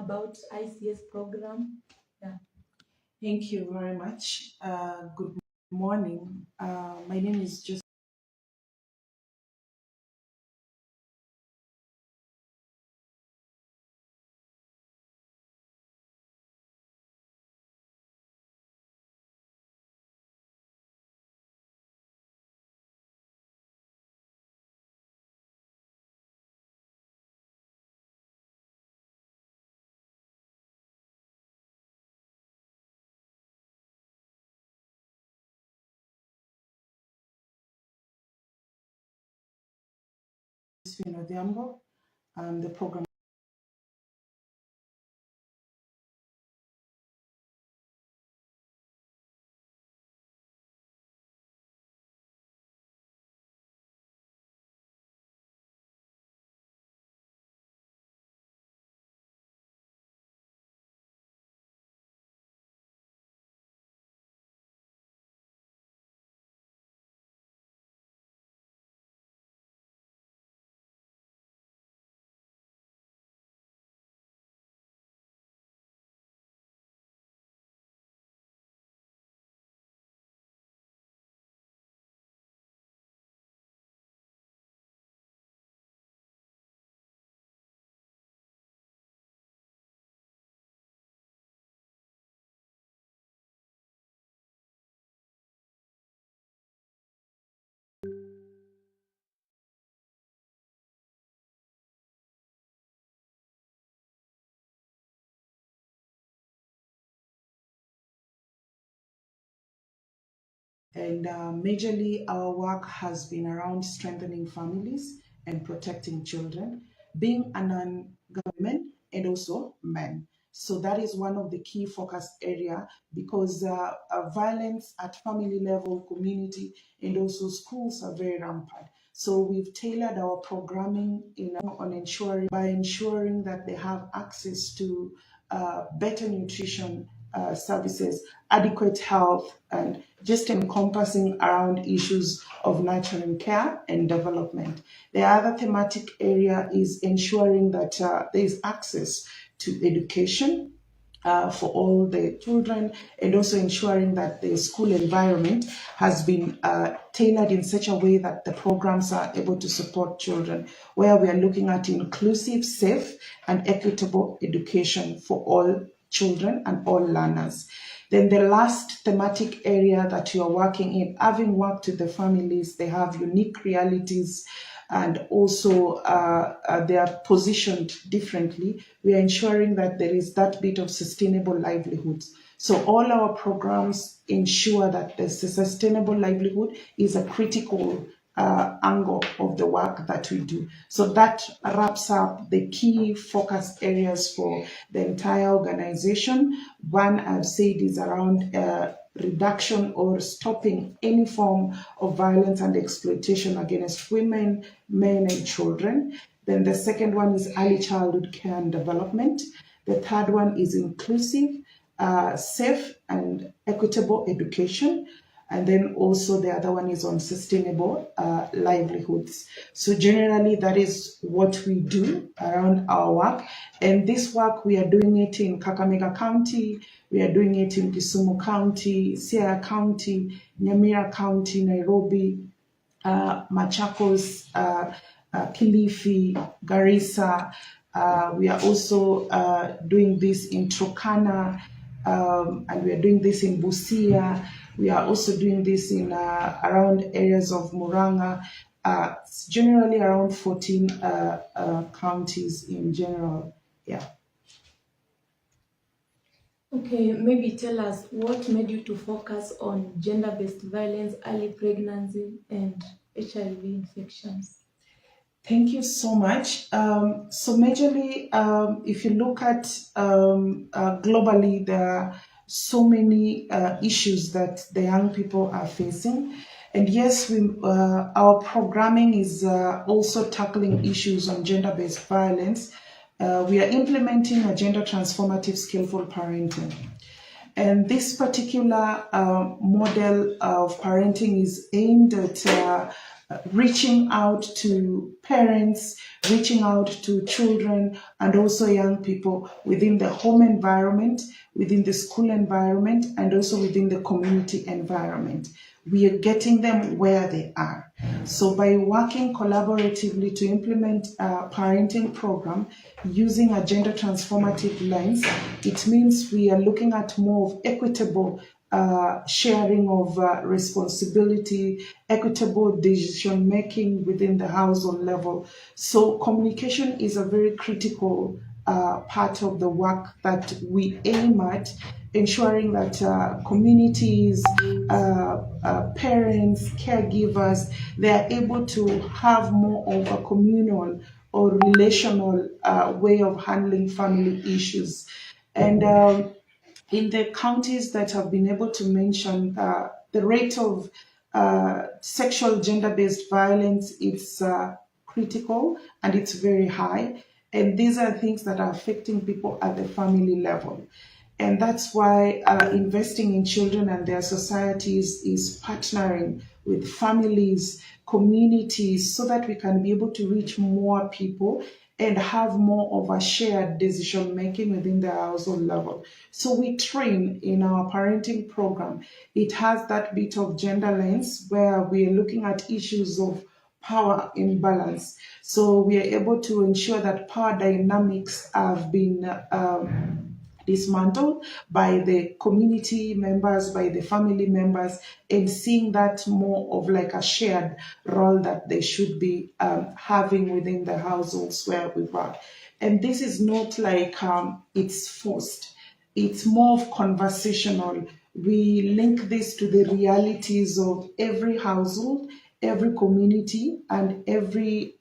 about ICS program. Yeah. Thank you very much. Good morning. My name is Josephine Odhiambo. I'm the program and majorly our work has been around strengthening families and protecting children, being a non-government and also men. So that is one of the key focus area because violence at family level, community, and also schools are very rampant. So we've tailored our programming by ensuring that they have access to better nutrition services, adequate health, and just encompassing around issues of nurturing care and development. The other thematic area is ensuring that there is access to education for all the children, and also ensuring that the school environment has been tailored in such a way that the programs are able to support children, where we are looking at inclusive, safe, and equitable education for all children and all learners. Then the last thematic area that you are working in, having worked with the families, they have unique realities and also they are positioned differently. We are ensuring that there is that bit of sustainable livelihoods. So all our programs ensure that the sustainable livelihood is a critical angle of the work that we do. So that wraps up the key focus areas for the entire organization. One I've said is around reduction or stopping any form of violence and exploitation against women, men, and children. Then the second one is early childhood care and development. The third one is inclusive, safe, and equitable education. And then also the other one is on sustainable livelihoods. So generally that is what we do around our work. And this work, we are doing it in Kakamega County, we are doing it in Kisumu County, Siaya County, Nyamira County, Nairobi, Machakos, Kilifi, Garissa. We are also doing this in Turkana, and we are doing this in Busia. We are also doing this in around areas of Muranga, generally around 14 counties in general. Yeah. Okay, maybe tell us what made you to focus on gender-based violence, early pregnancy, and HIV infections. Thank you so much. So majorly, if you look at globally, there are so many issues that the young people are facing. And yes, our programming is also tackling issues on gender-based violence. We are implementing a gender transformative skillful parenting. And this particular model of parenting is aimed at reaching out to parents, reaching out to children, and also young people within the home environment, within the school environment, and also within the community environment. We are getting them where they are. So by working collaboratively to implement a parenting program using a gender transformative lens, it means we are looking at more of equitable sharing of responsibility, equitable decision making within the household level. So communication is a very critical part of the work that we aim at, ensuring that communities, parents, caregivers, they are able to have more of a communal or relational way of handling family issues. And in the counties that have been able to mention, the rate of sexual gender-based violence is critical and it's very high. And these are things that are affecting people at the family level. And that's why investing in children and their societies is partnering with families, communities, so that we can be able to reach more people and have more of a shared decision making within the household level. So we train in our parenting program. It has that bit of gender lens where we are looking at issues of power imbalance. So we are able to ensure that power dynamics have been dismantled by the community members, by the family members, and seeing that more of like a shared role that they should be having within the households where we work. And this is not like it's forced. It's more of conversational. We link this to the realities of every household, every community, and every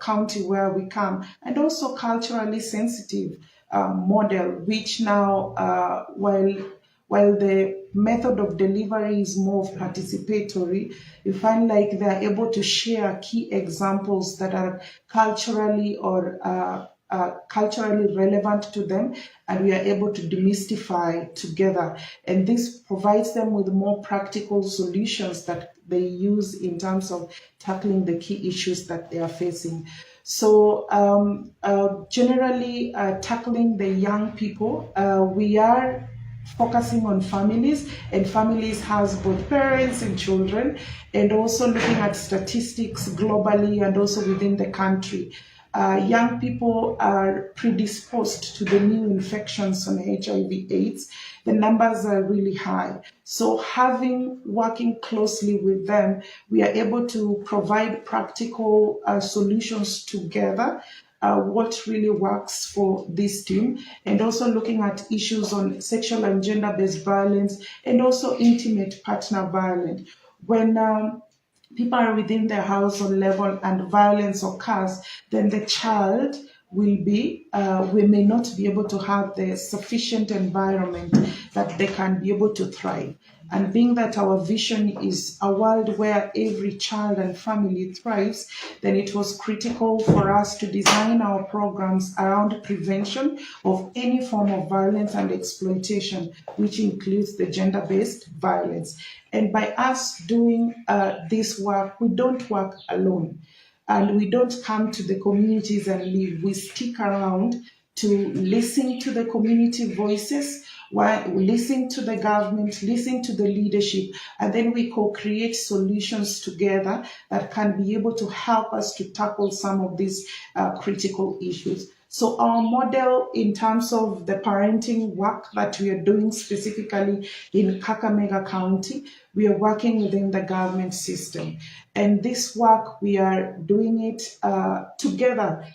county where we come, and also culturally sensitive model, which now, while the method of delivery is more of participatory, you find like they're able to share key examples that are culturally or culturally relevant to them, and we are able to demystify together. And this provides them with more practical solutions that they use in terms of tackling the key issues that they are facing. So generally tackling the young people, we are focusing on families, and families has both parents and children, and also looking at statistics globally and also within the country. Young people are predisposed to the new infections on HIV/AIDS. The numbers are really high. So working closely with them, we are able to provide practical solutions together, what really works for this team, and also looking at issues on sexual and gender-based violence, and also intimate partner violence. When people are within their household level and violence occurs, then the child will be, we may not be able to have the sufficient environment that they can be able to thrive. And being that our vision is a world where every child and family thrives, then it was critical for us to design our programs around prevention of any form of violence and exploitation, which includes the gender-based violence. And by us doing this work, we don't work alone. And we don't come to the communities and leave. We stick around to listen to the community voices, while we listen to the government, listen to the leadership, and then we co-create solutions together that can be able to help us to tackle some of these critical issues. So our model in terms of the parenting work that we are doing specifically in Kakamega County, we are working within the government system. And this work, we are doing it together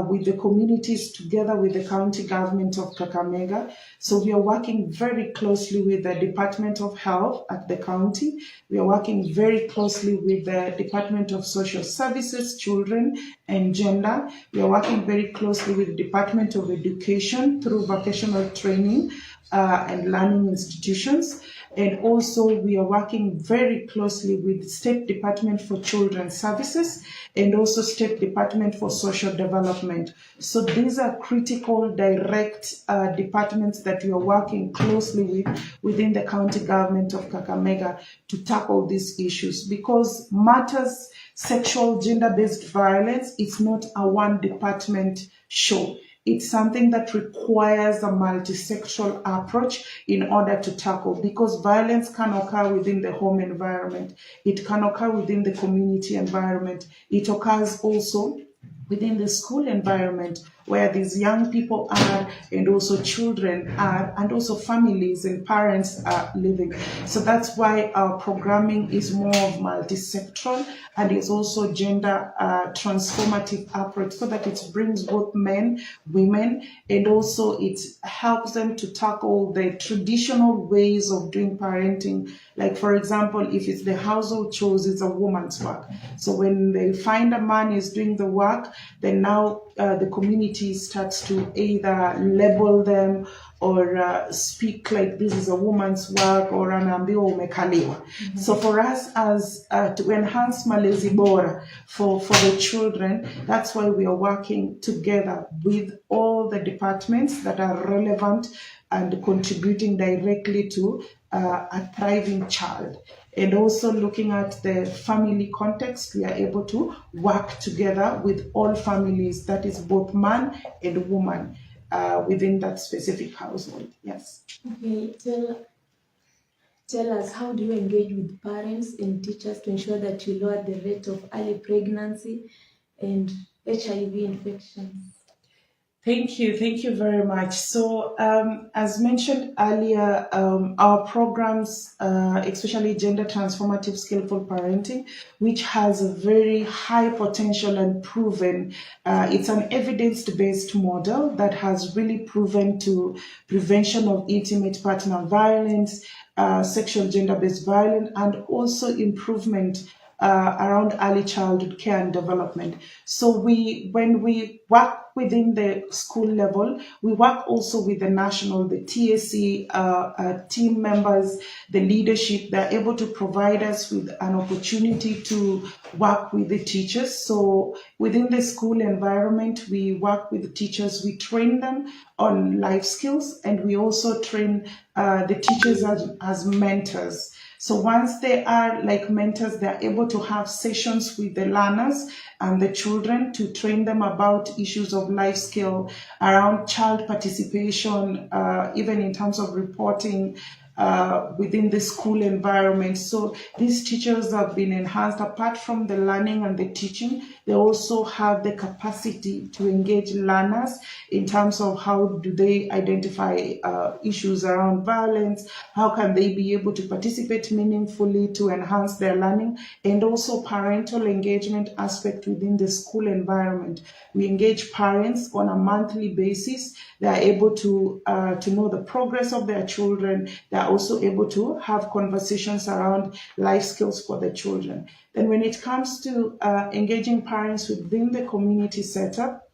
with the communities, together with the county government of Kakamega. So we are working very closely with the Department of Health at the county. We are working very closely with the Department of Social Services, Children and Gender. We are working very closely with the Department of Education through vocational training and learning institutions. And also we are working very closely with State Department for Children's Services and also State Department for Social Development. So these are critical direct departments that we are working closely with within the county government of Kakamega to tackle these issues, because matters sexual gender-based violence, it's not a one department show. It's something that requires a multi-sectoral approach in order to tackle, because violence can occur within the home environment. It can occur within the community environment. It occurs also within the school environment where these young people are, and also children are, and also families and parents are living. So that's why our programming is more of multi-sectoral, and is also gender transformative approach, so that it brings both men, women, and also it helps them to tackle the traditional ways of doing parenting. Like, for example, if it's the household chores, it's a woman's work. So when they find a man is doing the work, then now the community starts to either label them or speak like this is a woman's work, or anaambiwa umekaliwa. So for us as to enhance malezi bora for the children, that's why we are working together with all the departments that are relevant and contributing directly to a thriving child. And also looking at the family context, we are able to work together with all families, that is both man and woman, within that specific household. Yes. Okay, tell us, how do you engage with parents and teachers to ensure that you lower the rate of early pregnancy and HIV infections? Thank you very much. So as mentioned earlier, our programs, especially gender transformative skillful parenting, which has a very high potential and proven, it's an evidence-based model that has really proven to prevention of intimate partner violence, sexual gender-based violence, and also improvement around early childhood care and development. So when we work within the school level, we work also with the national, the TSC team members, the leadership. They're able to provide us with an opportunity to work with the teachers. So within the school environment, we work with the teachers. We train them on life skills, and we also train the teachers as mentors. So once they are like mentors, they're able to have sessions with the learners and the children to train them about issues of life skill around child participation, even in terms of reporting within the school environment. So these teachers have been enhanced. Apart from the learning and the teaching, they also have the capacity to engage learners in terms of how do they identify issues around violence, how can they be able to participate meaningfully to enhance their learning, and also parental engagement aspect within the school environment. We engage parents on a monthly basis. They are able to know the progress of their children. They are also able to have conversations around life skills for the children. Then when it comes to engaging parents within the community setup,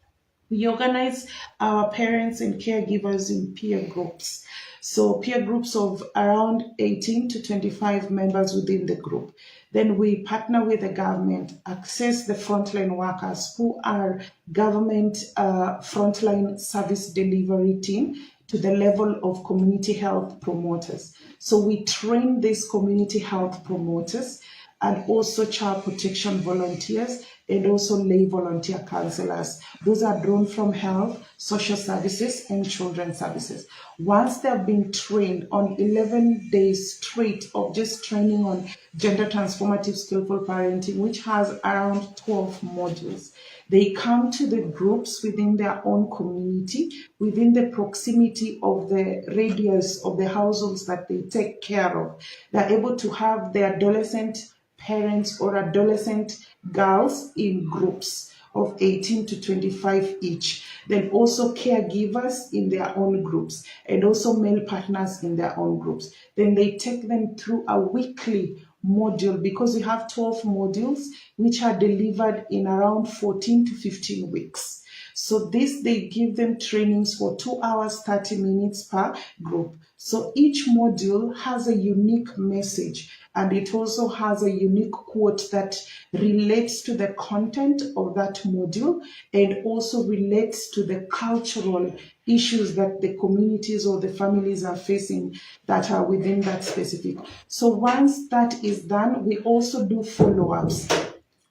we organize our parents and caregivers in peer groups. So peer groups of around 18 to 25 members within the group. Then we partner with the government, access the frontline workers who are government frontline service delivery team to the level of community health promoters. So we train these community health promoters and also child protection volunteers and also lay volunteer counselors. Those are drawn from health, social services, and children's services. Once they have been trained on 11 days straight of just training on gender transformative skillful parenting, which has around 12 modules, they come to the groups within their own community, within the proximity of the radius of the households that they take care of. They're able to have their adolescent parents or adolescent girls in groups of 18 to 25 each. Then also caregivers in their own groups, and also male partners in their own groups. Then they take them through a weekly module, because we have 12 modules which are delivered in around 14 to 15 weeks. So this, they give them trainings for 2 hours, 30 minutes per group. So each module has a unique message, and it also has a unique quote that relates to the content of that module, and also relates to the cultural issues that the communities or the families are facing that are within that specific. So once that is done, we also do follow-ups.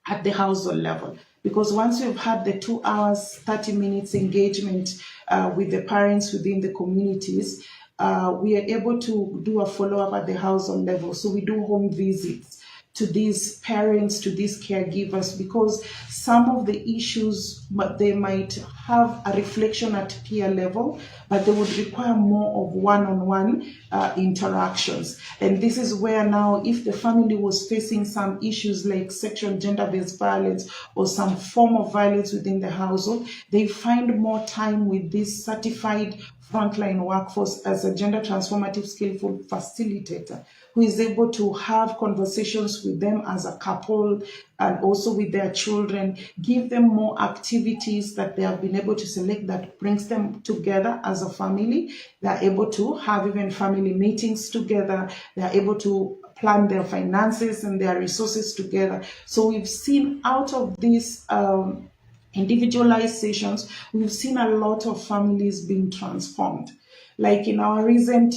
at the household level. Because once we've had the 2 hours, 30 minutes engagement with the parents within the communities, we are able to do a follow-up at the household level. So we do home visits to these parents, to these caregivers, because some of the issues, but they might have a reflection at peer level, but they would require more of one-on-one interactions. And this is where now, if the family was facing some issues like sexual gender-based violence or some form of violence within the household, they find more time with this certified frontline workforce as a gender transformative skillful facilitator who is able to have conversations with them as a couple and also with their children, give them more activities that they have been able to select that brings them together as a family. They're able to have even family meetings together. They're able to plan their finances and their resources together. So we've seen out of these individualized sessions, we've seen a lot of families being transformed. Like in our recent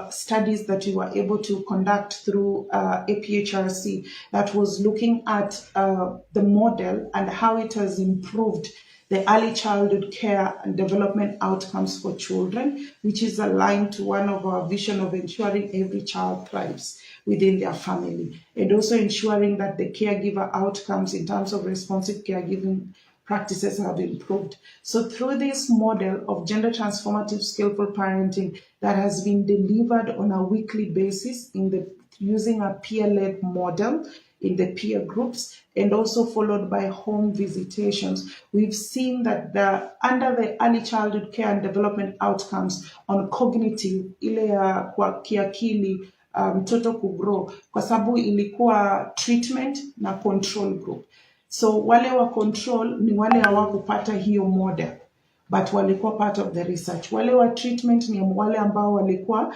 studies that we were able to conduct through APHRC, that was looking at the model and how it has improved the early childhood care and development outcomes for children, which is aligned to one of our vision of ensuring every child thrives within their family, and also ensuring that the caregiver outcomes in terms of responsive caregiving practices have improved. So through this model of gender transformative skillful parenting that has been delivered on a weekly basis using a peer-led model in the peer groups and also followed by home visitations, we've seen that under the early childhood care and development outcomes on cognitive, ile ya kwa kiakili, mtoto kugrow, kwa sababu ilikuwa treatment na control group. So wale wa control ni wale hawakupata hiyo model, but walikuwa part of the research. Wale wa treatment ni wale ambao walikuwa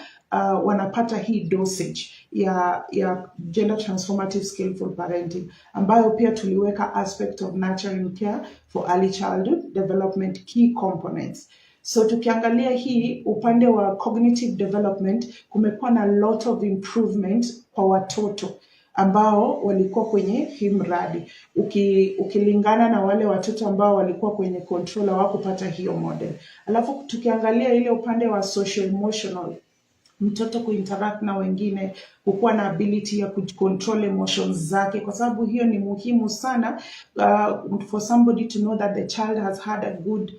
wanapata hii dosage ya gender transformative skillful parenting, ambayo pia tuliweka aspect of nurturing care for early childhood development key components. So tukiangalia hii upande wa cognitive development, kumekuwa na lot of improvement kwa watoto ambao walikuwa kwenye hii mradi. Ukilingana na wale watoto ambao walikuwa kwenye control hawakupata hiyo model. Alafu tukiangalia ile upande wa social emotional, mtoto kuinteract na wengine, kukuwa na ability ya kucontrol emotions zake, kwa sababu hiyo ni muhimu sana for somebody to know that the child has had a good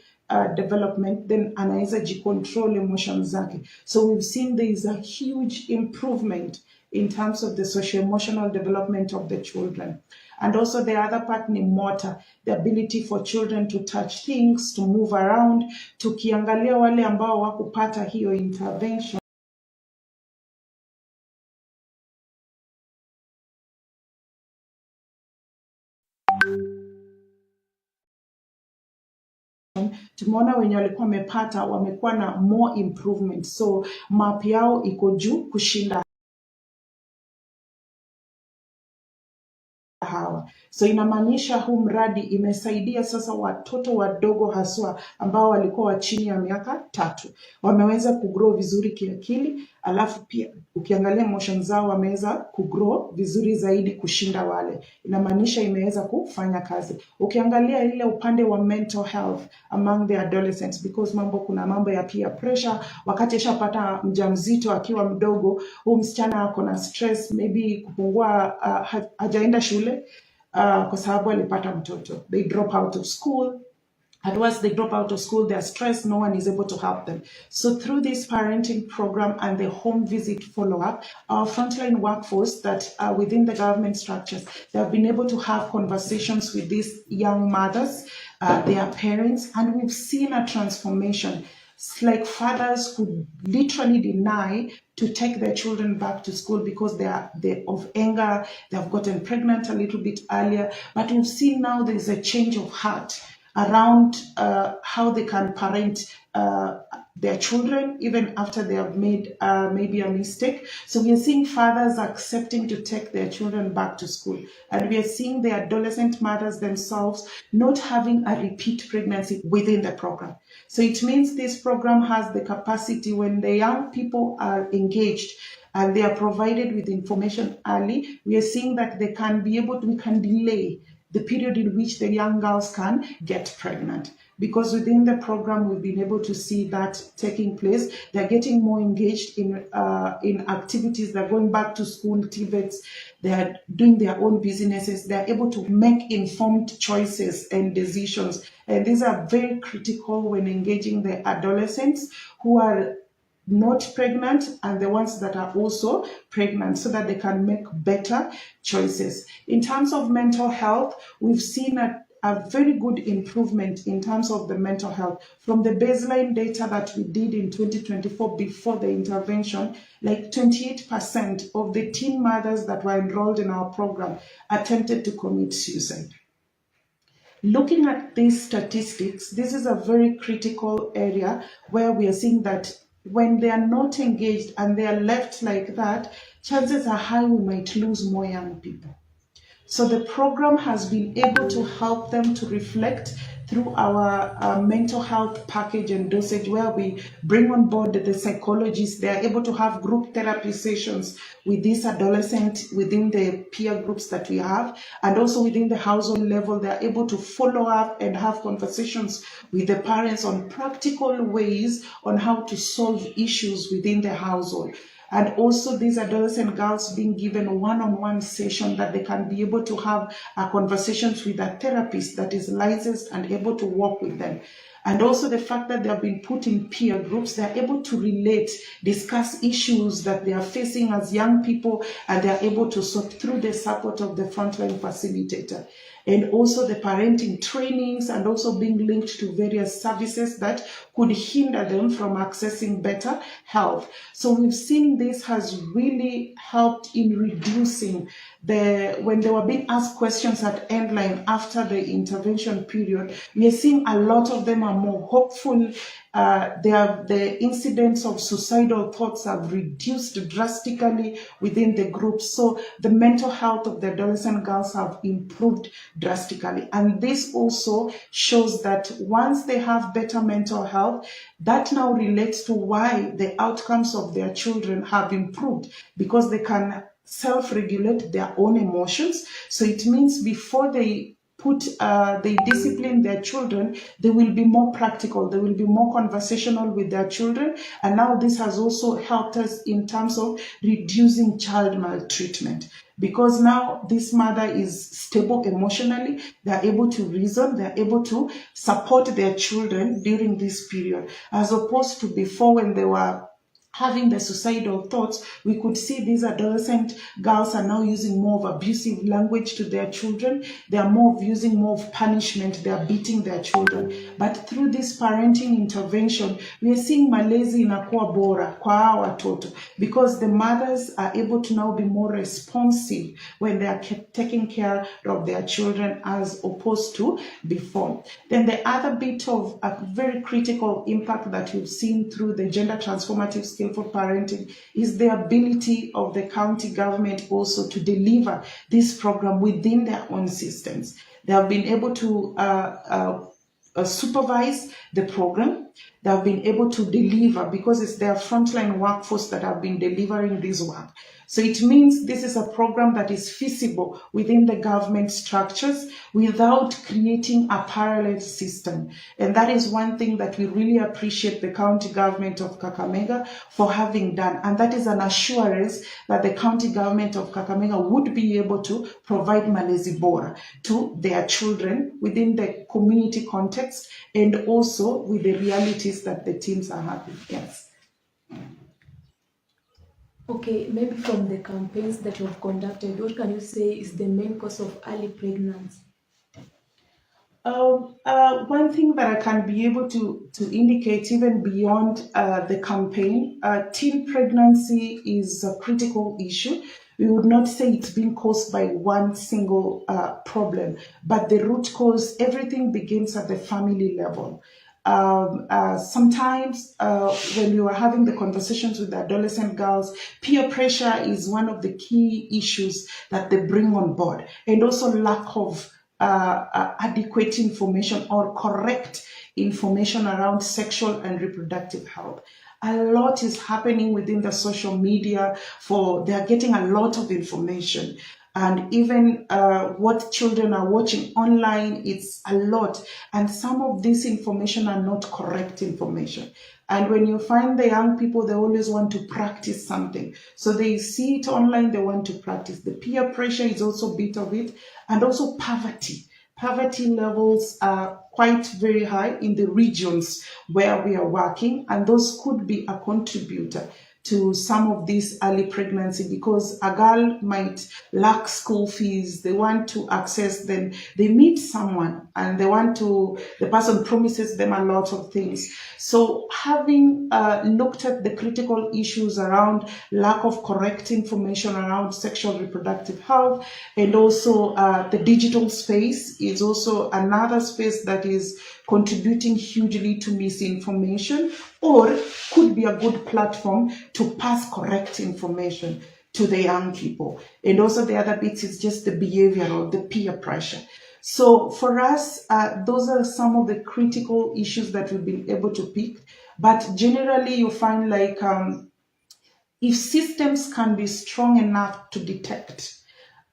development, then anaweza jicontrol emotions zake. So we've seen there is a huge improvement in terms of the socio-emotional development of the children. And also the other part ni motor, the ability for children to touch things, to move around. Tukiangalia wale ambao wakupata hiyo intervention, tumeona wenye walikuwa wamepata wamekuwa na more improvement. So map yao iko juu kushinda hawa. So inamaanisha huu mradi imesaidia sasa watoto wadogo haswa ambao walikuwa wa chini ya miaka 3. Wameweza kugrow vizuri kiakili, alafu pia ukiangalia emotions zao wameweza kugrow vizuri zaidi kushinda wale. Inamaanisha imeweza kufanya kazi. Ukiangalia ile upande wa mental health among the adolescents, because kuna mambo ya peer pressure, wakati ashapata mjamzito akiwa mdogo, huyu msichana ako na stress, maybe kupungua hajaenda shule kwa sababu alipata mtoto. They drop out of school. And once they drop out of school, they're stressed, no one is able to help them. So through this parenting program and the home visit follow-up, our frontline workforce that are within the government structures, they have been able to have conversations with these young mothers, their parents, and we've seen a transformation. It's like fathers who literally deny to take their children back to school because they're of anger, they have gotten pregnant a little bit earlier, but we've seen now there's a change of heart around how they can parent their children even after they have made maybe a mistake. So we are seeing fathers accepting to take their children back to school, and we are seeing the adolescent mothers themselves not having a repeat pregnancy within the program. So it means this program has the capacity, when the young people are engaged and they are provided with information early, we are seeing that they can be able to, we can delay the period in which the young girls can get pregnant. Because within the program, we've been able to see that taking place. They're getting more engaged in activities. They're going back to school, TVETs. They're doing their own businesses. They're able to make informed choices and decisions. And these are very critical when engaging the adolescents who are not pregnant and the ones that are also pregnant, so that they can make better choices. In terms of mental health, we've seen a very good improvement in terms of the mental health. From the baseline data that we did in 2024 before the intervention, like 28% of the teen mothers that were enrolled in our program attempted to commit suicide. Looking at these statistics, this is a very critical area where we are seeing that when they are not engaged and they are left like that, chances are high we might lose more young people. So the program has been able to help them to reflect through our mental health package and dosage, where we bring on board the psychologists. They are able to have group therapy sessions with this adolescent within the peer groups that we have, and also within the household level. They are able to follow up and have conversations with the parents on practical ways on how to solve issues within the household. And also these adolescent girls being given one-on-one session that they can be able to have conversations with a therapist that is licensed and able to work with them. And also the fact that they have been put in peer groups, they're able to relate, discuss issues that they are facing as young people, and they're able to sort through the support of the frontline facilitator. And also the parenting trainings, and also being linked to various services that could hinder them from accessing better health. So we've seen this has really helped in reducing when they were being asked questions at endline after the intervention period. We are seeing a lot of them are more hopeful. The incidence of suicidal thoughts have reduced drastically within the group. So the mental health of the adolescent girls have improved drastically. And this also shows that once they have better mental health, that now relates to why the outcomes of their children have improved, because they can self-regulate their own emotions. So it means before they discipline their children, they will be more practical, they will be more conversational with their children. And now this has also helped us in terms of reducing child maltreatment, because now this mother is stable emotionally, they're able to reason, they're able to support their children during this period, as opposed to before when they were having the suicidal thoughts. We could see these adolescent girls are now using more of abusive language to their children. They are using more of punishment. They are beating their children. But through this parenting intervention, we are seeing malezi inakuwa bora kwa hawa watoto, because the mothers are able to now be more responsive when they are taking care of their children as opposed to before. Then the other bit of a very critical impact that we've seen through the gender transformative skillful parenting is the ability of the county government also to deliver this program within their own systems. They have been able to supervise the program. They have been able to deliver, because it's their frontline workforce that have been delivering this work. So it means this is a program that is feasible within the government structures without creating a parallel system. And that is one thing that we really appreciate the county government of Kakamega for having done. And that is an assurance that the county government of Kakamega would be able to provide malezi bora to their children within the community context, and also with the realities that the teams are having. Yes. Okay, maybe from the campaigns that you have conducted, what can you say is the main cause of early pregnancy? One thing that I can be able to indicate, even beyond the campaign, teen pregnancy is a critical issue. We would not say it's being caused by one single problem, but the root cause, everything begins at the family level. Sometimes when you are having the conversations with the adolescent girls, peer pressure is one of the key issues that they bring on board, and also lack of adequate information or correct information around sexual and reproductive health. A lot is happening within the social media, they are getting a lot of information. And even what children are watching online, it's a lot. And some of this information are not correct information. And when you find the young people, they always want to practice something. So they see it online, they want to practice. The peer pressure is also a bit of it. And also poverty. Poverty levels are quite very high in the regions where we are working, and those could be a contributor to some of this early pregnancy, because a girl might lack school fees, they want to access them, they meet someone and the person promises them a lot of things. So having looked at the critical issues around lack of correct information around sexual reproductive health, and also the digital space is also another space that is contributing hugely to misinformation, or could be a good platform to pass correct information to the young people. And also the other bits is just the behavioral, the peer pressure. So for us, those are some of the critical issues that we've been able to pick. But generally, you find like if systems can be strong enough to detect,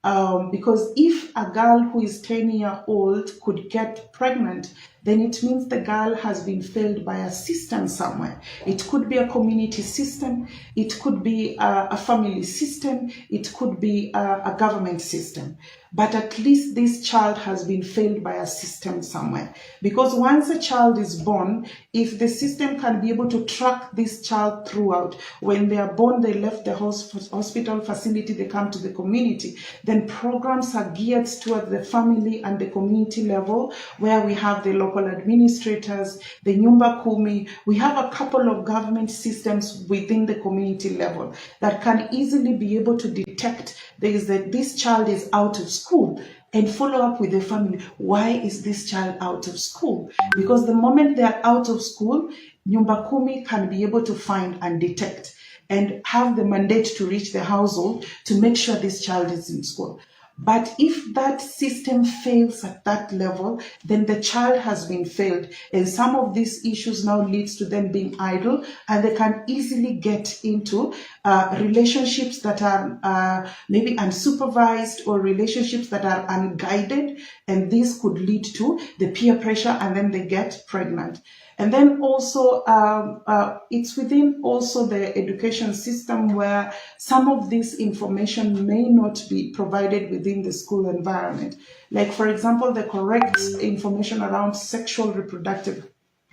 because if a girl who is 10 years old could get pregnant, then it means the girl has been failed by a system somewhere. It could be a community system, it could be a family system, it could be a government system. But at least this child has been failed by a system somewhere. Because once a child is born, if the system can be able to track this child throughout, when they are born, they left the hospital facility, they come to the community, then programs are geared towards the family and the community level, where we have the local administrators, the nyumba kumi. We have a couple of government systems within the community level that can easily be able to detect this child is out of school, and follow up with the family. Why is this child out of school? Because the moment they are out of school, nyumba kumi can be able to find and detect and have the mandate to reach the household to make sure this child is in school. But if that system fails at that level, then the child has been failed. And some of these issues now leads to them being idle, and they can easily get into relationships that are maybe unsupervised, or relationships that are unguided. And this could lead to the peer pressure, and then they get pregnant. And then also, it's within also the education system where some of this information may not be provided within the school environment. Like, for example, the correct information around sexual reproductive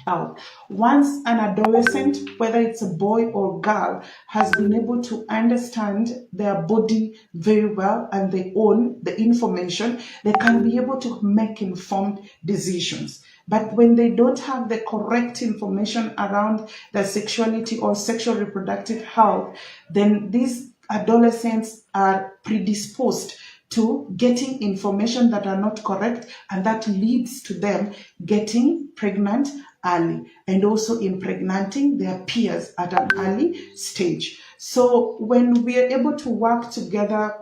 health. Once an adolescent, whether it's a boy or girl, has been able to understand their body very well and they own the information, they can be able to make informed decisions. But when they don't have the correct information around their sexuality or sexual reproductive health, then these adolescents are predisposed to getting information that are not correct, and that leads to them getting pregnant early, and also impregnating their peers at an early stage. So when we are able to work together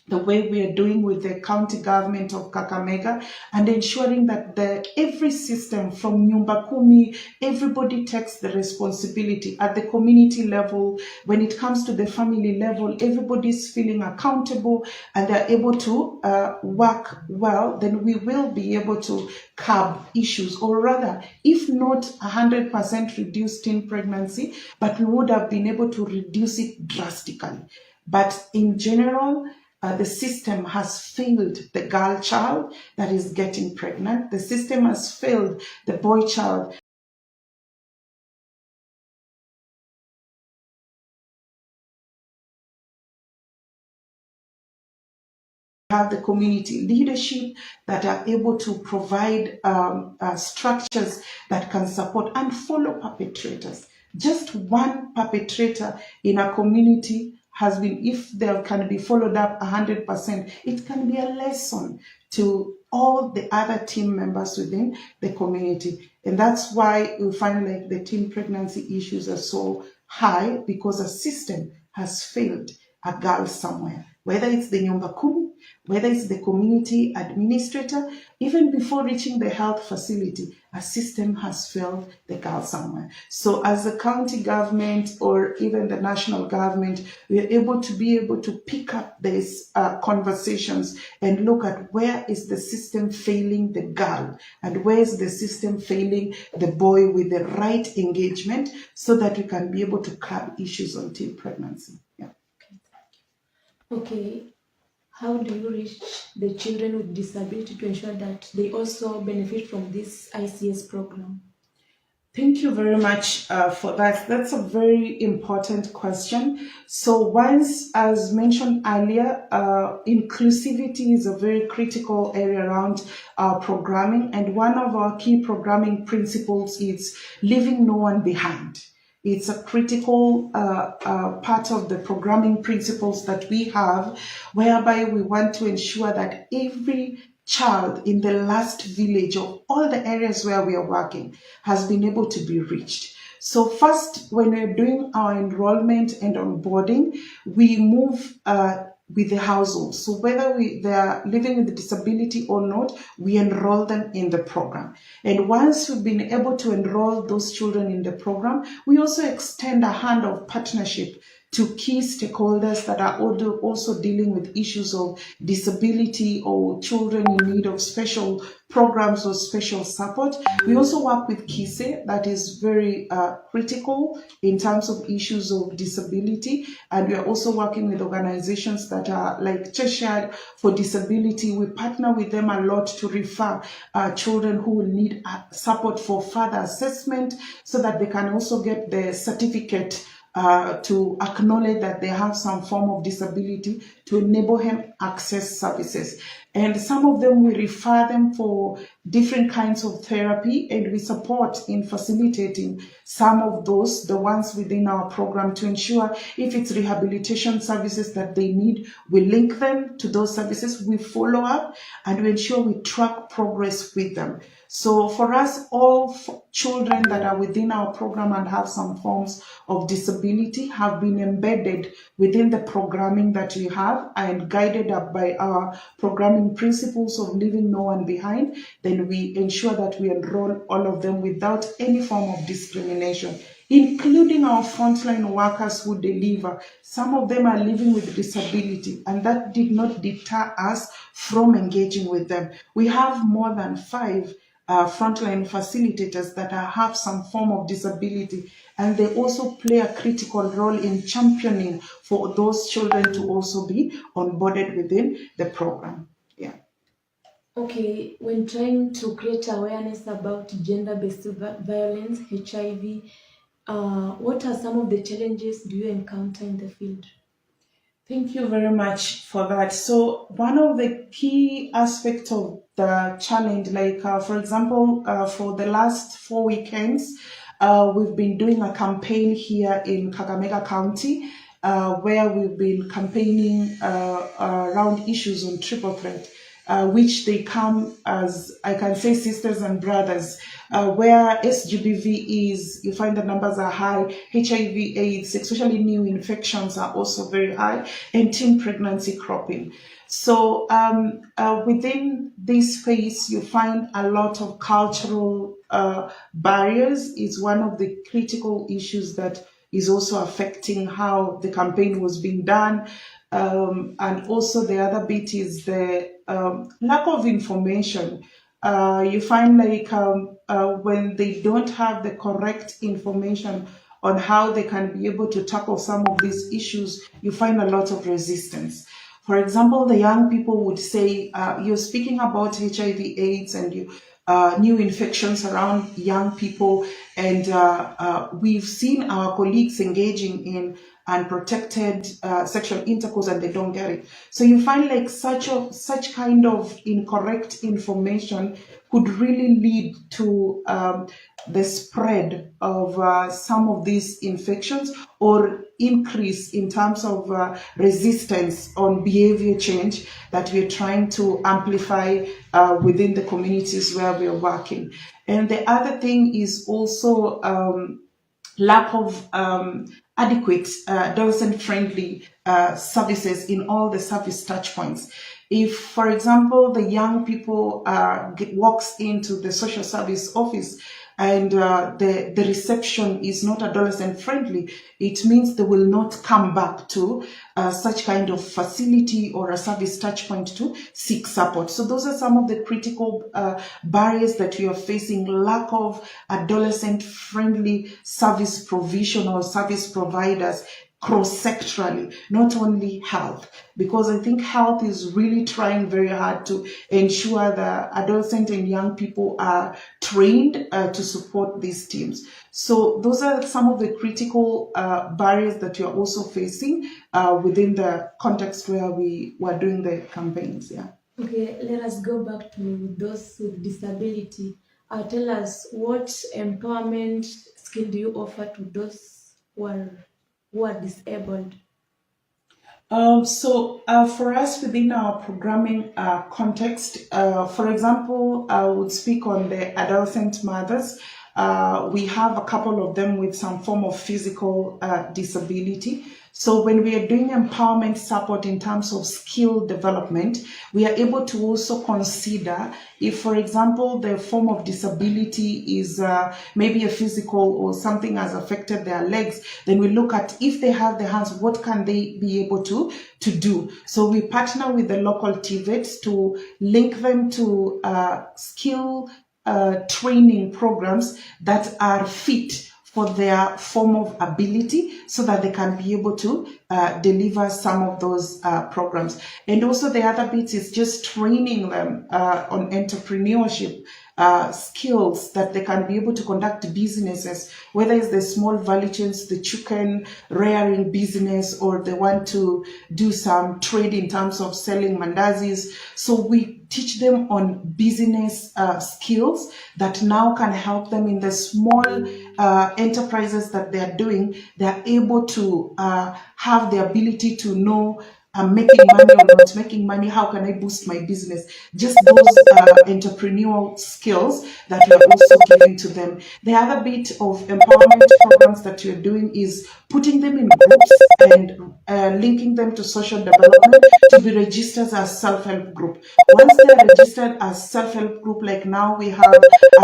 the way we are doing with the county government of Kakamega, and ensuring that every system from nyumba kumi, everybody takes the responsibility at the community level. When it comes to the family level, everybody's feeling accountable and they're able to work well, then we will be able to curb issues, or rather, if not 100% reduce teen pregnancy, but we would have been able to reduce it drastically. But in general, the system has failed the girl child that is getting pregnant. The system has failed the boy child. Have the community leadership that are able to provide structures that can support and follow perpetrators. Just one perpetrator in a community has been, if they can be followed up 100%, it can be a lesson to all the other team members within the community. And that's why we find like the teen pregnancy issues are so high, because a system has failed a girl somewhere, whether it's the nyumba kumi, whether it's the community administrator, even before reaching the health facility, a system has failed the girl somewhere. So as the county government or even the national government, we are able to pick up these conversations and look at where is the system failing the girl and where is the system failing the boy with the right engagement, so that we can be able to curb issues until pregnancy. Yeah. Okay. How do you reach the children with disability to ensure that they also benefit from this ICS program? Thank you very much for that. That's a very important question. So once, as mentioned earlier, inclusivity is a very critical area around our programming. And one of our key programming principles is leaving no one behind. It's a critical part of the programming principles that we have, whereby we want to ensure that every child in the last village of all the areas where we are working has been able to be reached. So first, when we're doing our enrollment and onboarding, we move with the household. So whether they are living with a disability or not, we enroll them in the program. And once we've been able to enroll those children in the program, we also extend a hand of partnership to key stakeholders that are also dealing with issues of disability or children in need of special programs or special support. We also work with KISE, that is very critical in terms of issues of disability. And we are also working with organizations that are like Cheshire for Disability. We partner with them a lot to refer children who will need support for further assessment, so that they can also get the certificate to acknowledge that they have some form of disability, to enable them access services. And some of them, we refer them for different kinds of therapy, and we support in facilitating some of those, the ones within our program, to ensure if it's rehabilitation services that they need, we link them to those services, we follow up, and we ensure we track progress with them. So for us, all children that are within our program and have some forms of disability have been embedded within the programming that we have and guided up by our programming principles of leaving no one behind. Then we ensure that we enroll all of them without any form of discrimination, including our frontline workers who deliver. Some of them are living with disability, and that did not deter us from engaging with them. We have more than 5 frontline facilitators that have some form of disability, and they also play a critical role in championing for those children to also be onboarded within the program. Yeah. Okay, when trying to create awareness about gender-based violence, HIV, what are some of the challenges do you encounter in the field? Thank you very much for that. So one of the key aspects of the challenge, like for example, for the last 4 weekends, we've been doing a campaign here in Kakamega County, where we've been campaigning around issues on triple threat, which they come as, I can say, sisters and brothers. Where SGBV is, you find the numbers are high, HIV, AIDS, especially new infections are also very high, and teen pregnancy cropping. So within this space, you find a lot of cultural barriers. Is one of the critical issues that is also affecting how the campaign was being done. And also the other bit is the lack of information. You find like when they don't have the correct information on how they can be able to tackle some of these issues, you find a lot of resistance. For example, the young people would say, you're speaking about HIV, AIDS, and new infections around young people, and we've seen our colleagues engaging in unprotected sexual intercourse, and they don't get it. So you find like such kind of incorrect information could really lead to the spread of some of these infections, or increase in terms of resistance on behavior change that we're trying to amplify within the communities where we're working. And the other thing is also lack of adequate adolescent-friendly services in all the service touch points. If, for example, the young people walks into the social service office and the reception is not adolescent friendly, it means they will not come back to such kind of facility or a service touch point to seek support. So those are some of the critical barriers that we are facing: lack of adolescent friendly service provision or service providers cross-sectorally, not only health, because I think health is really trying very hard to ensure that adolescent and young people are trained to support these teams. So those are some of the critical barriers that you're also facing within the context where we were doing the campaigns. Yeah. Okay, let us go back to those with disability. Tell us, what empowerment skill do you offer to those who are disabled? So for us within our programming context, for example, I would speak on the adolescent mothers. We have a couple of them with some form of physical disability. So when we are doing empowerment support in terms of skill development, we are able to also consider if, for example, the form of disability is maybe a physical or something has affected their legs, then we look at if they have the hands, what can they be able to do. So we partner with the local TVETs to link them to skill training programs that are fit for their form of ability so that they can be able to deliver some of those programs. And also the other bit is just training them on entrepreneurship skills that they can be able to conduct businesses, whether it's the small value chains, the chicken rearing business, or they want to do some trade in terms of selling mandazis. So we teach them on business skills that now can help them in the small enterprises that they are doing. They're able to have the ability to know I'm making money or not making money, how can I boost my business? Just those entrepreneurial skills that we are also giving to them. The other bit of empowerment programs that you're doing is putting them in groups and linking them to social development to be registered as self-help group. Once they're registered as self-help group, like now we have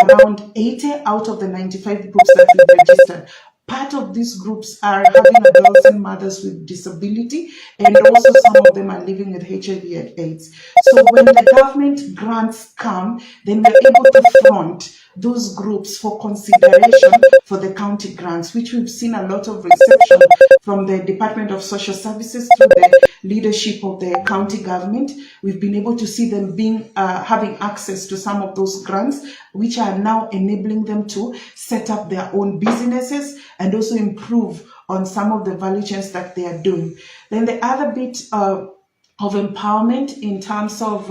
around 80 out of the 95 groups that we've registered. Part of these groups are having adolescent mothers with disability, and also some of them are living with HIV and AIDS. So when the government grants come, then we're able to front those groups for consideration for the county grants, which we've seen a lot of reception from the Department of Social Services through the leadership of the county government. We've been able to see them being having access to some of those grants, which are now enabling them to set up their own businesses and also improve on some of the value chains that they are doing. Then the other bit of empowerment in terms of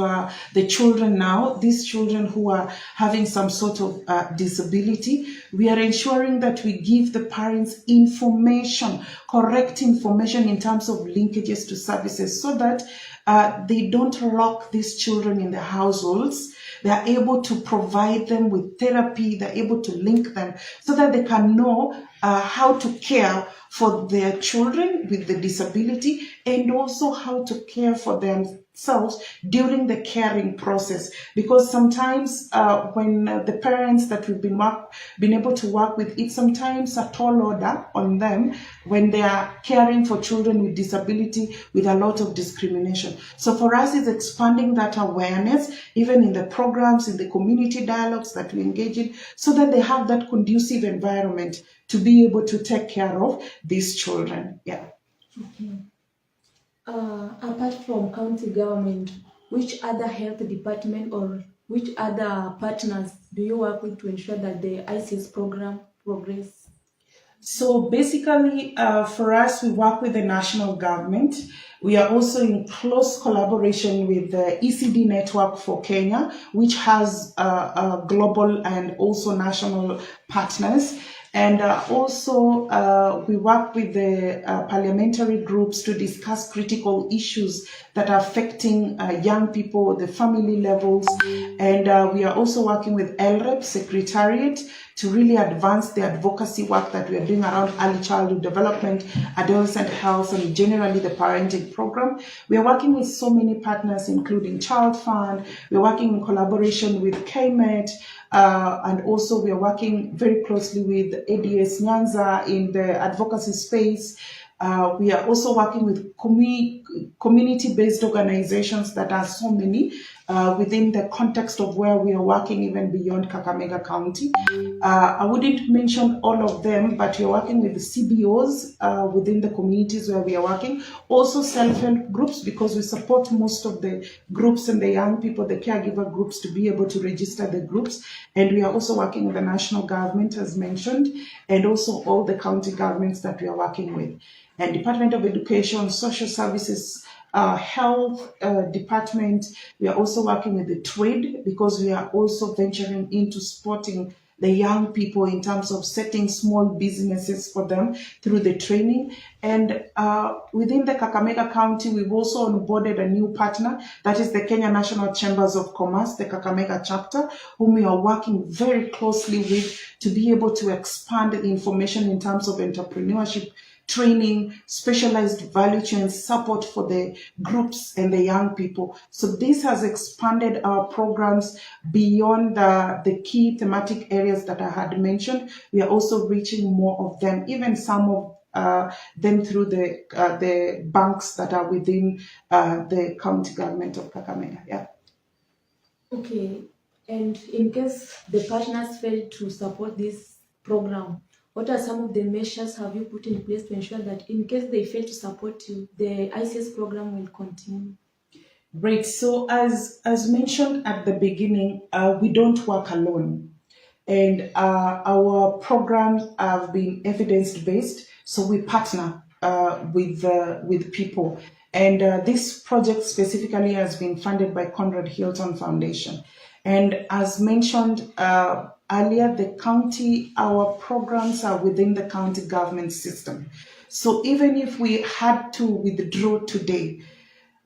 the children now, these children who are having some sort of disability, we are ensuring that we give the parents information, correct information in terms of linkages to services so that they don't lock these children in their households. They are able to provide them with therapy. They're able to link them so that they can know how to care for their children with the disability and also how to care for themselves during the caring process. Because sometimes when the parents that we've been able to work with, it's sometimes a tall order on them when they are caring for children with disability with a lot of discrimination. So for us, it's expanding that awareness, even in the programs, in the community dialogues that we engage in, so that they have that conducive environment to be able to take care of these children. Yeah. Okay. Apart from county government, which other health department or which other partners do you work with to ensure that the ICS program progress? So basically, for us, we work with the national government. We are also in close collaboration with the ECD Network for Kenya, which has global and also national partners. And also, we work with the parliamentary groups to discuss critical issues that are affecting young people, the family levels. And we are also working with LREP Secretariat to really advance the advocacy work that we are doing around early childhood development, adolescent health, and generally the parenting program. We are working with so many partners, including Child Fund. We're working in collaboration with KMET, and also we are working very closely with ADS Nyanza in the advocacy space. We are also working with community-based organizations that are so many within the context of where we are working even beyond Kakamega County. I wouldn't mention all of them, but we are working with the CBOs within the communities where we are working. Also self-help groups, because we support most of the groups and the young people, the caregiver groups, to be able to register the groups. And we are also working with the national government, as mentioned, and also all the county governments that we are working with. And Department of Education, Social Services, Health Department. We are also working with the trade, because we are also venturing into supporting the young people in terms of setting small businesses for them through the training. And within the Kakamega County, we've also onboarded a new partner, that is the Kenya National Chambers of Commerce, the Kakamega chapter, whom we are working very closely with to be able to expand the information in terms of entrepreneurship, training, specialized value chain support for the groups and the young people. So this has expanded our programs beyond the key thematic areas that I had mentioned. We are also reaching more of them, even some of them through the banks that are within the county government of Kakamega. Yeah. Okay, and in case the partners fail to support this program, what are some of the measures have you put in place to ensure that in case they fail to support you, the ICS program will continue? Great. So as mentioned at the beginning, we don't work alone. And our programs have been evidence-based, so we partner with people. And this project specifically has been funded by Conrad Hilton Foundation. And as mentioned earlier, the county, our programs are within the county government system. So even if we had to withdraw today,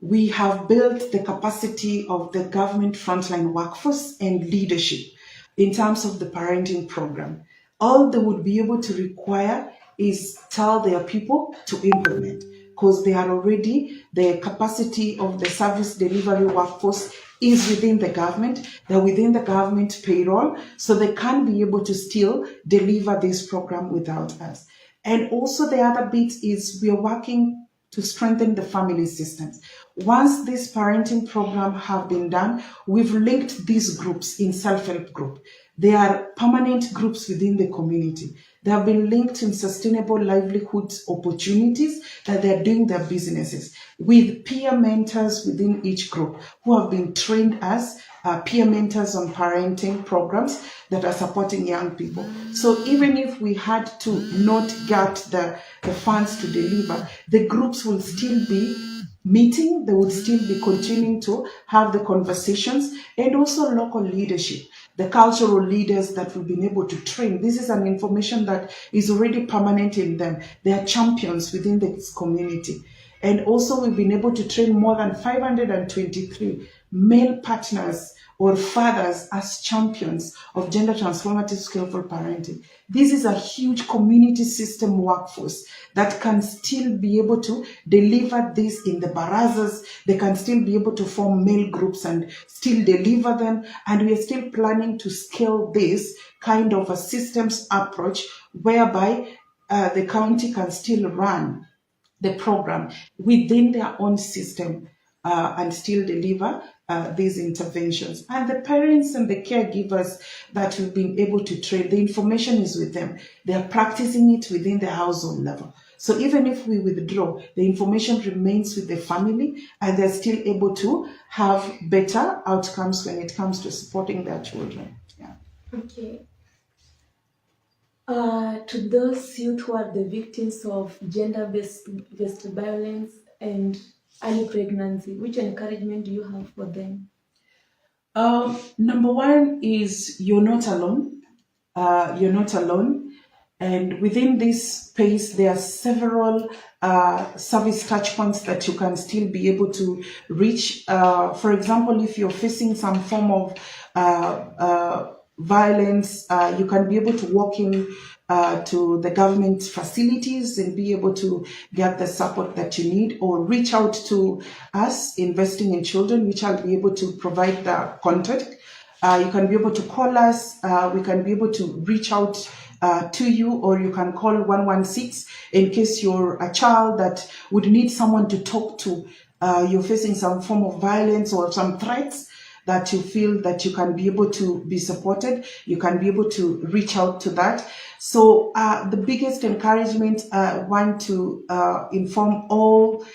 we have built the capacity of the government frontline workforce and leadership in terms of the parenting program. All they would be able to require is tell their people to implement, because they are already, the capacity of the service delivery workforce is within the government, they're within the government payroll, so they can be able to still deliver this program without us. And also the other bit is we are working to strengthen the family systems. Once this parenting program have been done, we've linked these groups in self-help group. They are permanent groups within the community. They have been linked in sustainable livelihood opportunities that they are doing their businesses with peer mentors within each group who have been trained as peer mentors on parenting programs that are supporting young people. So even if we had to not get the funds to deliver, the groups will still be meeting, they would still be continuing to have the conversations, and also local leadership, the cultural leaders that we've been able to train. This is an information that is already permanent in them. They are champions within this community. And also we've been able to train more than 523 male partners or fathers as champions of gender transformative skillful parenting. This is a huge community system workforce that can still be able to deliver this in the barazas. They can still be able to form male groups and still deliver them. And we are still planning to scale this kind of a systems approach whereby the county can still run the program within their own system and still deliver these interventions. And the parents and the caregivers that we've been able to train, the information is with them. They are practicing it within the household level. So even if we withdraw, the information remains with the family and they're still able to have better outcomes when it comes to supporting their children. Yeah. Okay. To those youth who are the victims of gender-based violence and early pregnancy, which encouragement do you have for them? Number one is you're not alone. You're not alone. And within this space, there are several service touchpoints that you can still be able to reach. For example, if you're facing some form of violence, you can be able to walk in to the government facilities and be able to get the support that you need, or reach out to us, Investing in Children, which I'll be able to provide the contact. You can be able to call us. We can be able to reach out to you, or you can call 116 in case you're a child that would need someone to talk to. You're facing some form of violence or some threats that you feel that you can be able to be supported. You can be able to reach out to that. So the biggest encouragement I want to inform all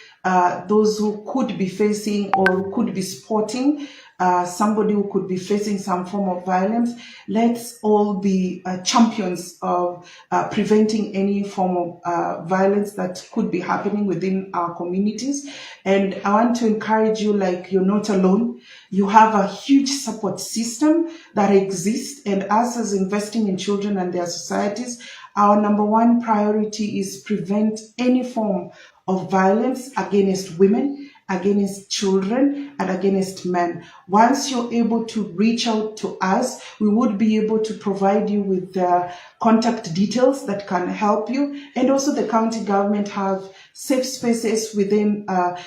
those who could be facing or could be supporting somebody who could be facing some form of violence. Let's all be champions of preventing any form of violence that could be happening within our communities. And I want to encourage you, like, you're not alone. You have a huge support system that exists, and us as Investing in Children and their societies, our number one priority is prevent any form of violence against women, against children, and against men. Once you're able to reach out to us, we would be able to provide you with the contact details that can help you. And also the county government have safe spaces within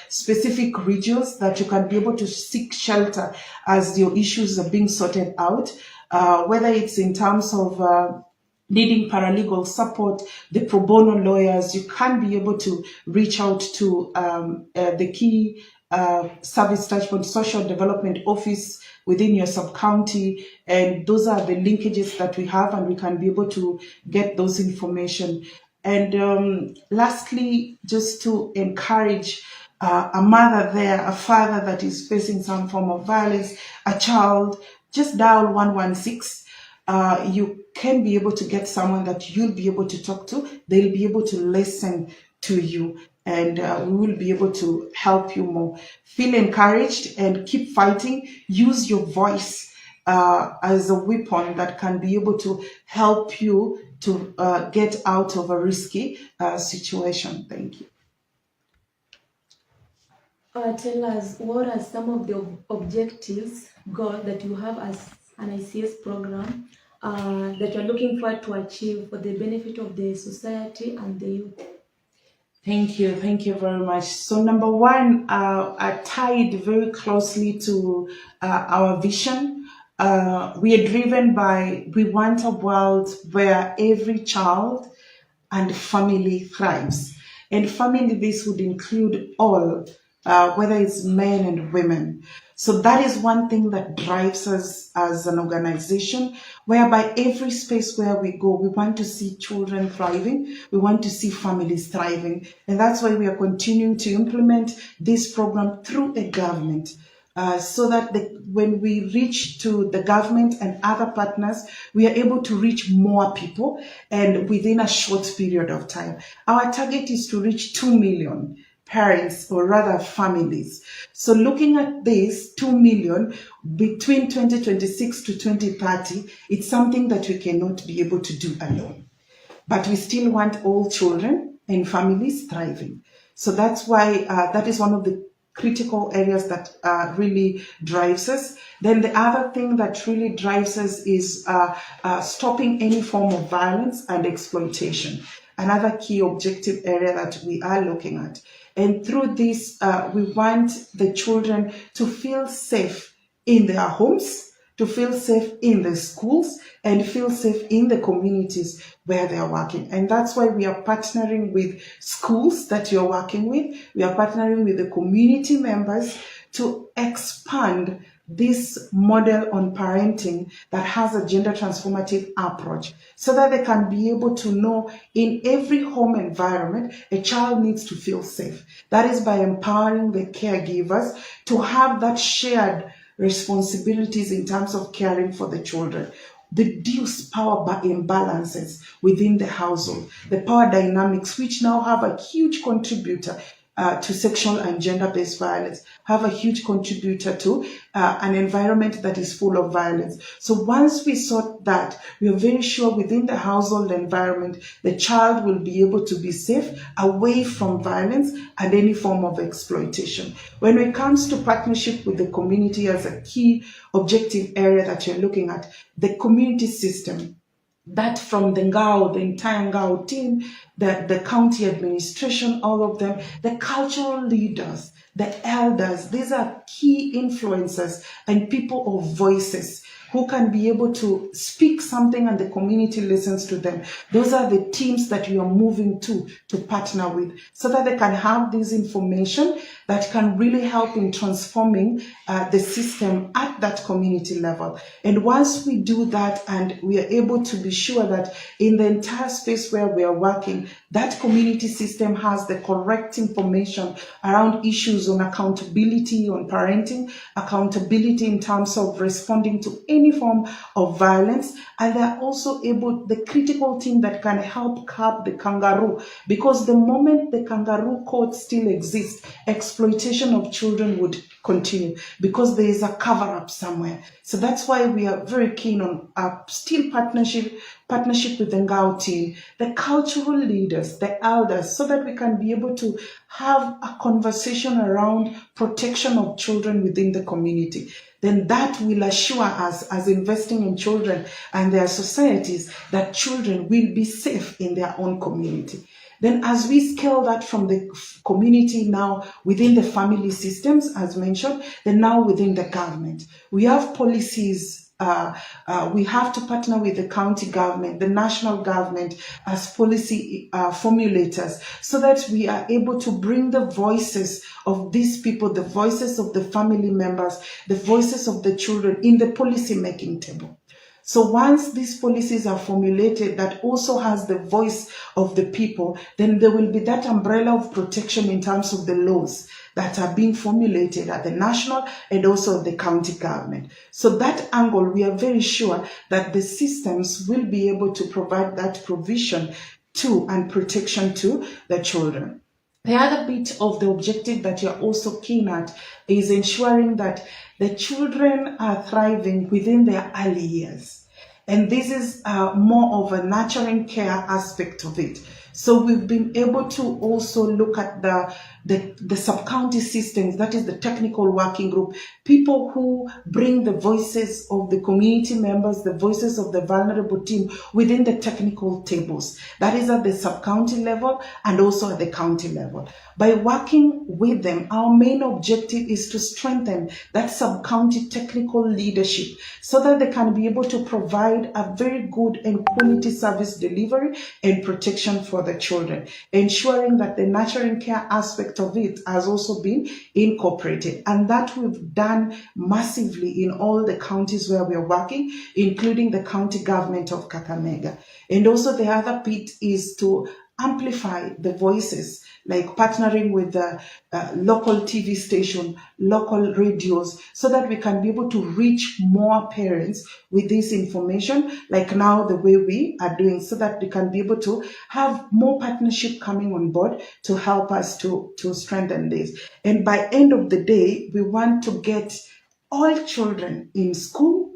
specific regions that you can be able to seek shelter as your issues are being sorted out, whether it's in terms of needing paralegal support, the pro bono lawyers. You can be able to reach out to the key service touchpoint social development office within your sub-county, and those are the linkages that we have, and we can be able to get those information. And lastly, just to encourage a mother there, a father that is facing some form of violence, a child, just dial 116. You can be able to get someone that you'll be able to talk to. They'll be able to listen to you, and we will be able to help you more. Feel encouraged and keep fighting. Use your voice as a weapon that can be able to help you to get out of a risky situation. Thank you. Tell us, what are some of the objectives, goals that you have as an ICS program that you're looking forward to achieve for the benefit of the society and the youth? Thank you very much. So number one, are tied very closely to our vision. We are driven by, we want a world where every child and family thrives. And family, this would include all, whether it's men and women. So that is one thing that drives us as an organization, whereby every space where we go, we want to see children thriving, we want to see families thriving. And that's why we are continuing to implement this program through a government. So that when we reach to the government and other partners, we are able to reach more people and within a short period of time. Our target is to reach 2 million parents, or rather families. So looking at this 2 million between 2026 to 2030, it's something that we cannot be able to do alone. But we still want all children and families thriving. So that's why that is one of the critical areas that really drives us. Then the other thing that really drives us is stopping any form of violence and exploitation. Another key objective area that we are looking at. And through this, we want the children to feel safe in their homes, to feel safe in the schools, and feel safe in the communities where they are working. And that's why we are partnering with schools that you're working with. We are partnering with the community members to expand this model on parenting that has a gender transformative approach, so that they can be able to know in every home environment, a child needs to feel safe. That is by empowering the caregivers to have that shared responsibilities in terms of caring for the children. Reduce power imbalances within the household, the power dynamics, which now have a huge contributor to sexual and gender-based violence, have a huge contributor to an environment that is full of violence. So once we sort that, we are very sure within the household environment, the child will be able to be safe away from violence and any form of exploitation. When it comes to partnership with the community as a key objective area that you're looking at, the community system, that from the Ngao, the entire Ngao team, the county administration, all of them, the cultural leaders, the elders, these are key influencers and people of voices who can be able to speak something and the community listens to them. Those are the teams that you are moving to partner with, so that they can have this information that can really help in transforming the system at that community level. And once we do that and we are able to be sure that in the entire space where we are working, that community system has the correct information around issues on accountability, on parenting, accountability in terms of responding to any form of violence, and they're also able, the critical team that can help curb the kangaroo, because the moment the kangaroo court still exists, exploitation of children would continue because there is a cover-up somewhere. So that's why we are very keen on still partnership with the Ngao team, the cultural leaders, the elders, so that we can be able to have a conversation around protection of children within the community. Then that will assure us, as investing in children and their societies, that children will be safe in their own community. Then as we scale that from the community now within the family systems, as mentioned, then now within the government, we have policies. We have to partner with the county government, the national government as policy formulators, so that we are able to bring the voices of these people, the voices of the family members, the voices of the children in the policy making table. So once these policies are formulated that also has the voice of the people, then there will be that umbrella of protection in terms of the laws that are being formulated at the national and also the county government. So that angle, we are very sure that the systems will be able to provide that provision to and protection to the children. The other bit of the objective that you're also keen at is ensuring that the children are thriving within their early years. And this is more of a nurturing care aspect of it. So we've been able to also look at the sub-county systems, that is the technical working group, people who bring the voices of the community members, the voices of the vulnerable team within the technical tables. That is at the sub-county level and also at the county level. By working with them, our main objective is to strengthen that sub-county technical leadership so that they can be able to provide a very good and quality service delivery and protection for the children, ensuring that the nurturing care aspect of it has also been incorporated. And that we've done massively in all the counties where we are working, including the county government of Kakamega. And also the other bit is to amplify the voices, like partnering with the local TV station, local radios, so that we can be able to reach more parents with this information, like now the way we are doing, so that we can be able to have more partnership coming on board to help us to strengthen this. And by end of the day, we want to get all children in school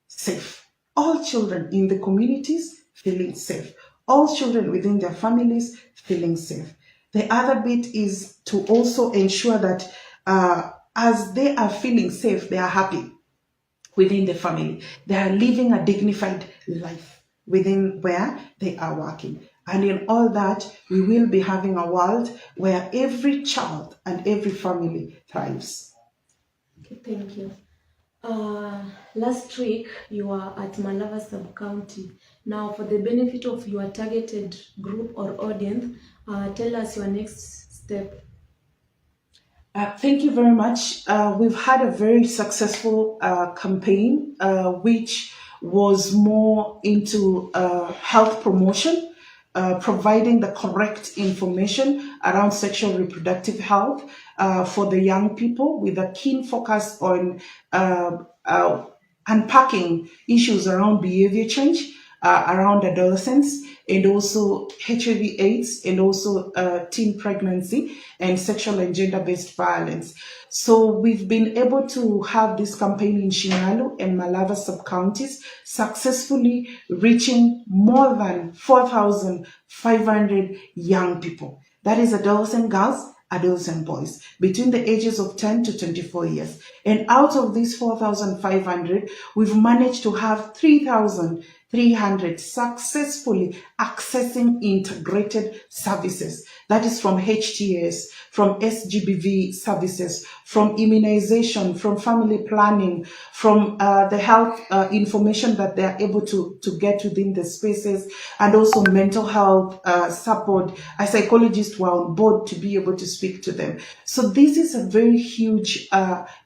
safe, all children in the communities feeling safe, all children within their families feeling safe. The other bit is to also ensure that as they are feeling safe, they are happy within the family. They are living a dignified life within where they are working. And in all that, we will be having a world where every child and every family thrives. Okay, thank you. Last week, you were at Malava Sub-County. Now, for the benefit of your targeted group or audience, tell us your next step. Thank you very much. We've had a very successful campaign, which was more into health promotion, providing the correct information around sexual reproductive health for the young people, with a keen focus on unpacking issues around behavior change around adolescents, and also HIV/AIDS, and also teen pregnancy and sexual and gender-based violence. So we've been able to have this campaign in Shinyalu and Malava sub-counties, successfully reaching more than 4,500 young people. That is adolescent girls, adolescent boys, between the ages of 10 to 24 years. And out of these 4,500, we've managed to have 3,300 successfully accessing integrated services. That is from HTS, from SGBV services, from immunization, from family planning, from the health information that they are able to get within the spaces, and also mental health support. A psychologist were on board to be able to speak to them. So this is a very huge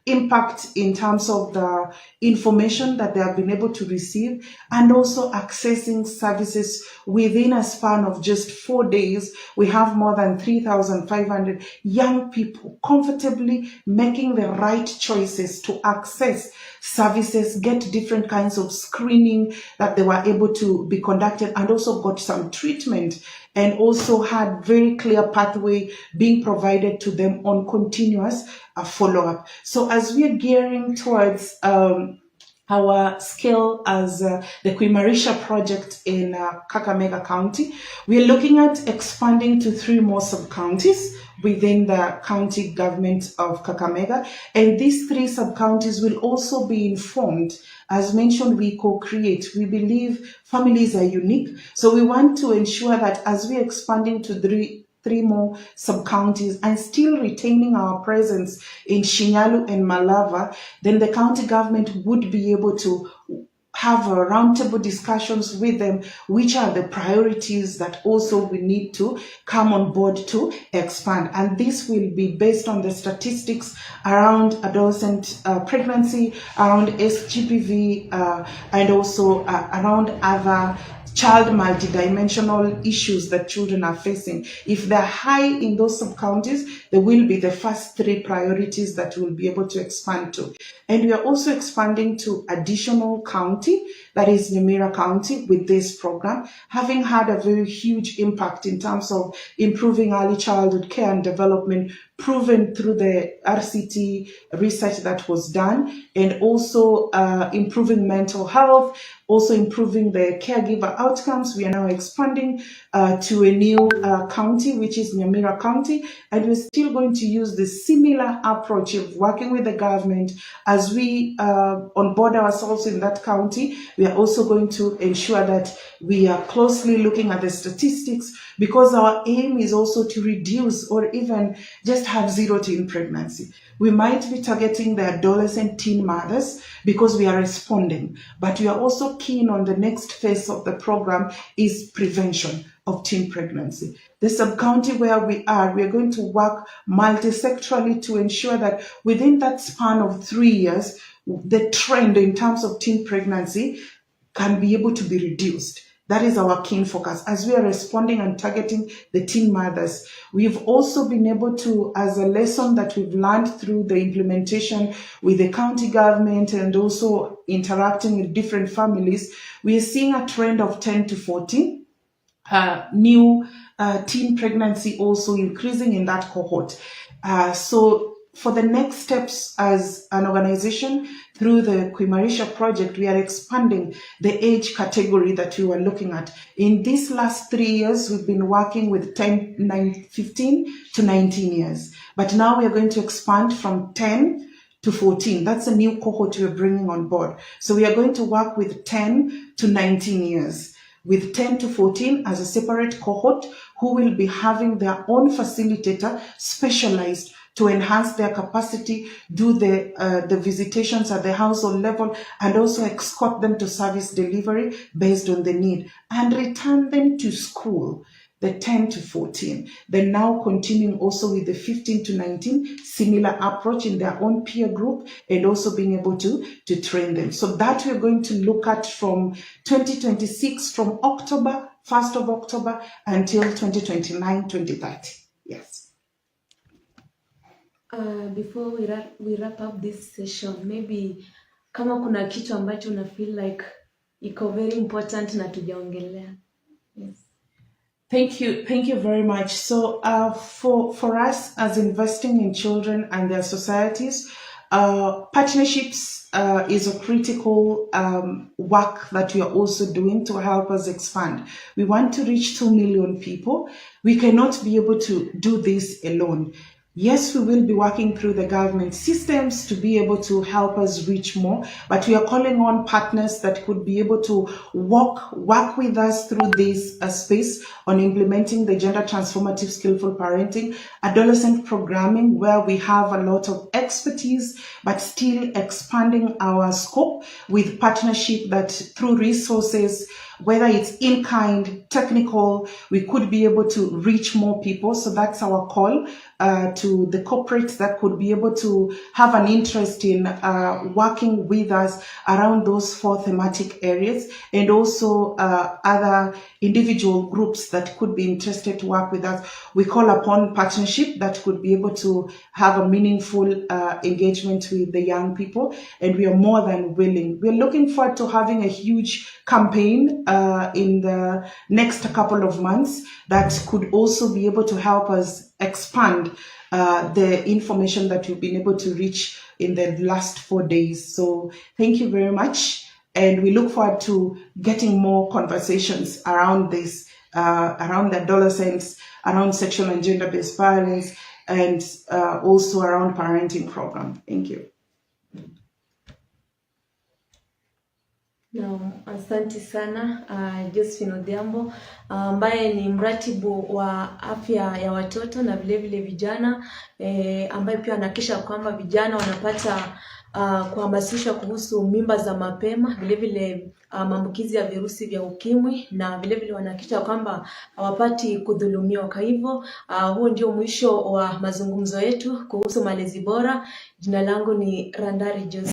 impact in terms of the information that they have been able to receive, and also accessing services within a span of just 4 days. We have more than 3,500 young people comfortably making the right choices to access services, get different kinds of screening that they were able to be conducted, and also got some treatment, and also had very clear pathway being provided to them on continuous follow-up. So as we are gearing towards our scale as the Kuimarisha project in Kakamega County, we are looking at expanding to 3 more sub-counties within the county government of Kakamega. And these 3 sub-counties will also be informed. As mentioned, we co-create. We believe families are unique. So we want to ensure that as we are expanding to 3 more sub-counties and still retaining our presence in Shinyalu and Malava, then the county government would be able to have roundtable discussions with them, which are the priorities that also we need to come on board to expand. And this will be based on the statistics around adolescent pregnancy, around SGPV, and also around other child multidimensional issues that children are facing. If they're high in those sub-counties, there will be the first 3 priorities that we'll be able to expand to. And we are also expanding to additional county, that is Nyamira County, with this program, having had a very huge impact in terms of improving early childhood care and development, proven through the RCT research that was done, and also improving mental health, also improving the caregiver outcomes. We are now expanding to a new county, which is Nyamira County, and we're still going to use the similar approach of working with the government. As we onboard ourselves in that county, we are also going to ensure that we are closely looking at the statistics, because our aim is also to reduce or even just have 0 teen pregnancy. We might be targeting the adolescent teen mothers because we are responding, but we are also keen on the next phase of the program is prevention of teen pregnancy. The sub-county where we are going to work multi-sectorally to ensure that within that span of 3 years, the trend in terms of teen pregnancy can be able to be reduced. That is our keen focus as we are responding and targeting the teen mothers. We've also been able to, as a lesson that we've learned through the implementation with the county government and also interacting with different families, we are seeing a trend of 10 to 14 new teen pregnancy also increasing in that cohort. So for the next steps as an organization, through the Kuimarisha project, we are expanding the age category that we were looking at. In these last 3 years, we've been working with 15 to 19 years. But now we are going to expand from 10 to 14. That's a new cohort we're bringing on board. So we are going to work with 10 to 19 years, with 10 to 14 as a separate cohort who will be having their own facilitator specialized to enhance their capacity, do the visitations at the household level, and also escort them to service delivery based on the need, and return them to school, the 10 to 14. Then now continuing also with the 15 to 19, similar approach in their own peer group, and also being able to train them. So that we're going to look at from 2026, from October, 1st of October, until 2029, 2030. Yes. Before we wrap up this session, maybe kama kuna kitu ambacho una feel like iko very important na tujaongelea. Yes. Thank you very much. So for us as investing in children and their societies, partnerships is a critical work that we are also doing to help us expand. We want to reach 2 million people. We cannot be able to do this alone. Yes, we will be working through the government systems to be able to help us reach more, but we are calling on partners that could be able to work with us through this space on implementing the gender transformative skillful parenting, adolescent programming, where we have a lot of expertise, but still expanding our scope with partnership that through resources, whether it's in kind, technical, we could be able to reach more people. So that's our call to the corporates that could be able to have an interest in working with us around those 4 thematic areas, and also other individual groups that could be interested to work with us. We call upon partnership that could be able to have a meaningful engagement with the young people, and we are more than willing. We're looking forward to having a huge campaign in the next couple of months that could also be able to help us expand the information that we've been able to reach in the last 4 days. So thank you very much. And we look forward to getting more conversations around this, around adolescents, around sexual and gender-based violence, and also around parenting program. Thank you. Na asante sana Josephine Odhiambo ambaye ni mratibu wa afya ya watoto na vile vile vijana ambaye pia anahakikisha kwamba vijana wanapata kuhamasishwa kuhusu mimba za mapema, vile vile maambukizi ya virusi vya ukimwi, na vile vile wanahakikisha kwamba hawapati kudhulumiwa. Kwa hivyo huo ndio mwisho wa mazungumzo yetu kuhusu malezi bora. Jina langu ni Randari Joseph.